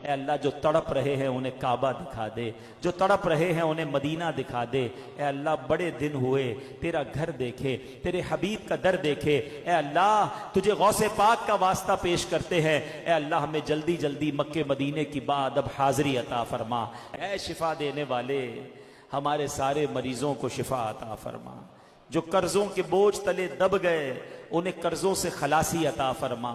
اے اللہ جو تڑپ رہے ہیں انہیں کعبہ دکھا دے، جو تڑپ رہے ہیں انہیں مدینہ دکھا دے۔ اے اللہ بڑے دن ہوئے تیرا گھر دیکھے، تیرے حبیب کا در دیکھے۔ اے اللہ تجھے غوث پاک کا واسطہ پیش کرتے ہیں، اے اللہ ہمیں جلدی جلدی مکے مدینے کی بعد اب حاضری عطا فرما۔ اے شفا دینے والے ہمارے سارے مریضوں کو شفا عطا فرما، جو قرضوں کے بوجھ تلے دب گئے انہیں قرضوں سے خلاصی عطا فرما۔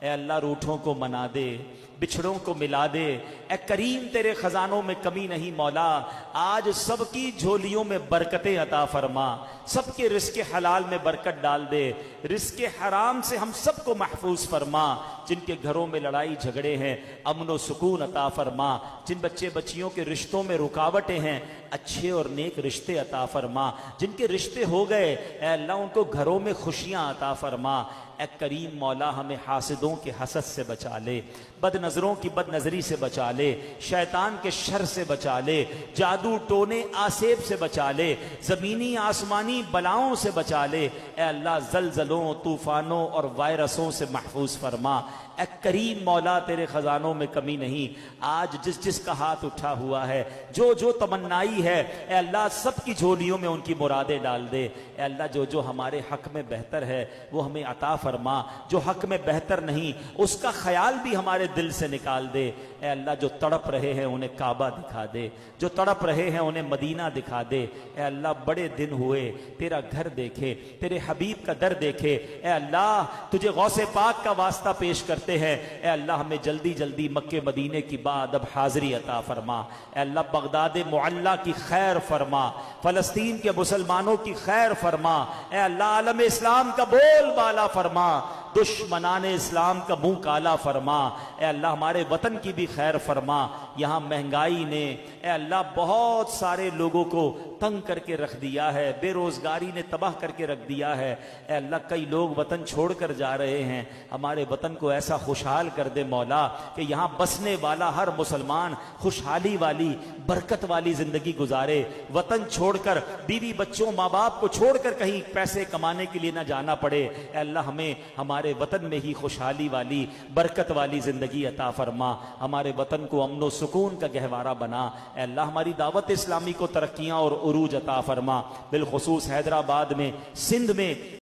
اے اللہ روٹھوں کو منا دے، بچھڑوں کو ملا دے۔ اے کریم تیرے خزانوں میں کمی نہیں مولا، آج سب کی جھولیوں میں برکتیں عطا فرما، سب کے رزق حلال میں برکت ڈال دے، رزق حرام سے ہم سب کو محفوظ فرما۔ جن کے گھروں میں لڑائی جھگڑے ہیں امن و سکون عطا فرما، جن بچے بچیوں کے رشتوں میں رکاوٹیں ہیں اچھے اور نیک رشتے عطا فرما، جن کے رشتے ہو گئے اے اللہ ان کو گھروں میں خوشیاں عطا فرما۔ اے کریم مولا ہمیں حاسدوں کے حسد سے بچا لے، بد نظروں کی بد نظری سے بچا لے، شیطان کے شر سے بچا لے، جادو ٹونے آسیب سے بچا لے، زمینی آسمانی بلاؤں سے بچا لے۔ اے اللہ زلزلوں طوفانوں اور وائرسوں سے محفوظ فرما۔ اے کریم مولا تیرے خزانوں میں کمی نہیں، آج جس جس کا ہاتھ اٹھا ہوا ہے جو جو تمنائی ہے اے اللہ سب کی جھولیوں میں ان کی مرادیں ڈال دے۔ اے اللہ جو جو ہمارے حق میں بہتر ہے وہ ہمیں عطا فرما، جو حق میں بہتر نہیں اس کا خیال بھی ہمارے دل سے نکال دے۔ اے اللہ جو تڑپ رہے ہیں انہیں کعبہ دکھا دے، جو تڑپ رہے ہیں انہیں مدینہ دکھا دے۔ اے اللہ بڑے دن ہوئے تیرا گھر دیکھے، تیرے حبیب کا در دیکھے۔ اے اللہ تجھے غوث پاک کا واسطہ پیش کرتے ہیں، اے اللہ ہمیں جلدی جلدی مکے مدینے کی بعد اب حاضری عطا فرما۔ اے اللہ بغداد معلیٰ کی خیر فرما، فلسطین کے مسلمانوں کی خیر فرما۔ اے اللہ عالم اسلام کا بول بالا فرما، دشمنان اسلام کا منہ کالا فرما۔ اے اللہ ہمارے وطن کی بھی خیر فرما۔ یہاں مہنگائی نے اے اللہ بہت سارے لوگوں کو تنگ کر کے رکھ دیا ہے، بے روزگاری نے تباہ کر کے رکھ دیا ہے۔ اے اللہ کئی لوگ وطن چھوڑ کر جا رہے ہیں، ہمارے وطن کو ایسا خوشحال کر دے مولا کہ یہاں بسنے والا ہر مسلمان خوشحالی والی برکت والی زندگی گزارے، وطن چھوڑ کر بیوی بچوں ماں باپ کو چھوڑ کر کہیں پیسے کمانے کے لیے نہ جانا پڑے۔ اے اللہ ہمیں ہمارے وطن میں ہی خوشحالی والی برکت والی زندگی عطا فرما، ہمارے وطن کو امن و سکون کا گہوارہ بنا۔ اے اللہ ہماری دعوت اسلامی کو ترقیاں اور عروج عطا فرما، بالخصوص حیدرآباد میں، سندھ میں